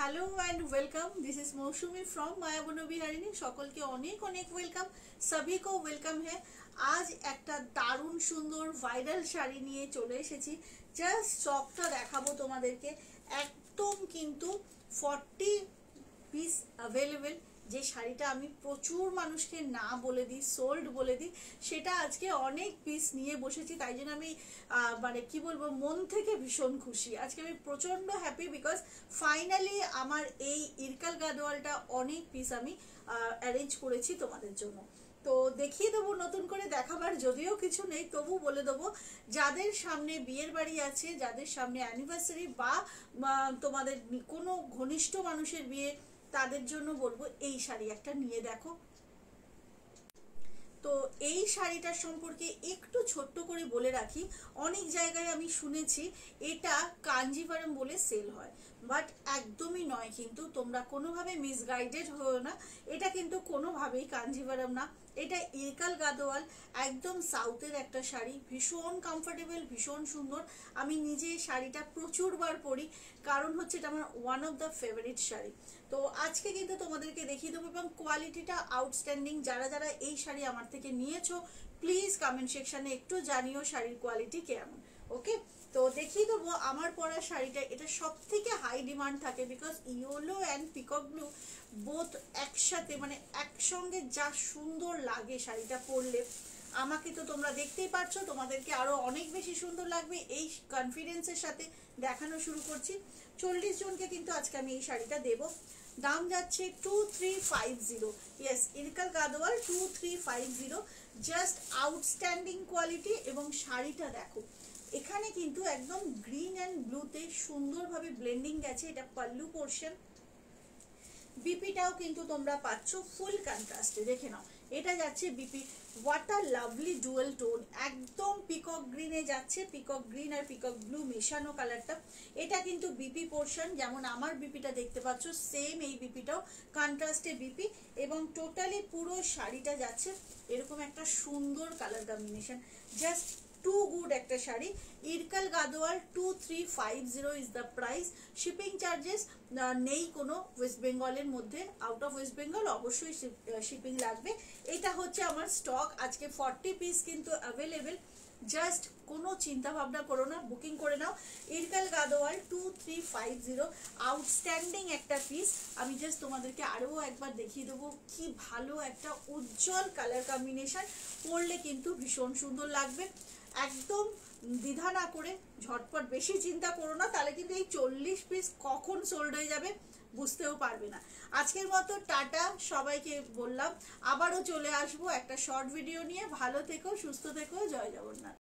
Hello and welcome. This is Mousumi from Mayaban Biharini. सकल के अनेक अनेक वेलकम, सभी को वेलकम है। आज एक दारुण सुंदर वायरल शाड़ी निये चले एसेছি। জাস্ট স্টকটা দেখাবো তোমাদেরকে। একদম কিন্তু 40 পিস अवेलेबल। যে শাড়িটা আমি প্রচুর মানুষকে না বলে দিই, সোল্ড বলে দিই, সেটা আজকে অনেক পিস নিয়ে বসেছি। তাই জন্য আমি মানে কি বলবো, মন থেকে ভীষণ খুশি। আজকে আমি প্রচন্ড হ্যাপি বিকজ ফাইনালি আমার এই ইরকাল গাদোয়ালটা অনেক পিস আমি অ্যারেঞ্জ করেছি তোমাদের জন্য। তো দেখিয়ে দেবো, নতুন করে দেখাবার যদিও কিছু নেই, তবু বলে দেবো যাদের সামনে বিয়ের বাড়ি আছে, যাদের সামনে অ্যানিভার্সারি বা তোমাদের কোনো ঘনিষ্ঠ মানুষের বিয়ে, তাদের জন্য বলবো এই শাড়ি একটা নিয়ে দেখো। তো এই শাড়িটার সম্পর্কে একটু ছোট্ট করে বলে রাখি। অনেক জায়গায় আমি শুনেছি এটা কাঞ্জিভারম বলে সেল হয়, বাট একদমই নয়। কিন্তু তোমরা কোনোভাবে মিসগাইডেড হও না, এটা কিন্তু কোনোভাবেই কাঞ্জিভারম না, এটা ইরকাল গাদোয়াল। একদম সাউথের একটা শাড়ি, ভীষণ কমফোর্টেবল, ভীষণ সুন্দর। আমি নিজে এই শাড়িটা প্রচুরবার পরি, কারণ হচ্ছে এটা আমার one of the favourite sari. তো আজকে কিন্তু তোমাদেরকে দেখিয়ে দেবো এবং কোয়ালিটিটা আউটস্ট্যান্ডিং। যারা যারা এই শাড়ি আমার থেকে নিয়েছো প্লিজ কমেন্ট সেকশনে একটু জানিও শাড়ির কোয়ালিটি কেমন। ওকে, তো দেখিয়ে দেবো আমার পরা শাড়িটা। এটা সব থেকে হাই ডিমান্ড থাকে because yellow and peacock blue both একসাথে, মানে একসঙ্গে যা সুন্দর লাগে শাড়িটা পরলে। আমাকে তো তোমরা দেখতেই পাচ্ছ, তোমাদেরকে আরো অনেক বেশি সুন্দর লাগবে। এই কনফিডেন্সের সাথে দেখানো শুরু করছি। 40 জনকে কিন্তু আজকে আমি এই শাড়িটা দেবো। দাম যাচ্ছে 2350। Yes, Ilkal Gadwal 2350। Just outstanding quality. এবং শাড়িটা দেখো, এখানে কিন্তু একদম গ্রিন অ্যান্ড ব্লুতে সুন্দরভাবে ব্লেন্ডিং গেছে। এটা পাল্লু পোর্শন, বিপিটাও কিন্তু তোমরা পাচ্ছ ফুল কন্ট্রাস্টে। দেখে নাও, এটা যাচ্ছে BP. What a lovely dual tone, একদম পিকক গ্রিনে যাচ্ছে। পিকক গ্রিন আর পিকক ব্লু মেশানো কালারটা। এটা কিন্তু বিপি পোর্শন, যেমন আমার বিপিটা দেখতে পাচ্ছ সেম এই বিপিটাও কন্ট্রাস্টে বিপি। এবং টোটালি পুরো শাড়িটা যাচ্ছে এরকম একটা সুন্দর colour combination. Just too good একটা শাড়ি। Ilkal Gadwal 2350 is the price. Shipping charges নেই কোনো ওয়েস্ট বেঙ্গলের মধ্যে। আউট অফ ওয়েস্ট বেঙ্গল অবশ্যই শিপিং লাগবে। এটা হচ্ছে আমার স্টক। আজকে 40 পিস কিন্তু অ্যাভেলেবেল। জাস্ট কোনো চিন্তা ভাবনা করো না, বুকিং করে নাও। ইরকাল গাদোয়াল 2350, আউটস্ট্যান্ডিং একটা পিস। আমি জাস্ট তোমাদেরকে আরও একবার দেখিয়ে দেবো কি ভালো একটা উজ্জ্বল কালার কম্বিনেশন। পরলে কিন্তু ভীষণ সুন্দর লাগবে। একদম দ্বিধা না করে ঝটপট, বেশি চিন্তা করো না, তাহলে কিন্তু এই 40 পিস কখন সোল্ড হয়ে যাবে বুঝতেও পারবে না। আজকের মতো টাটা, সবাইকে বললাম। আবারও চলে আসবো একটা শর্ট ভিডিও নিয়ে। ভালো থেকো, সুস্থ থেকো, জয় জগন্নাথ।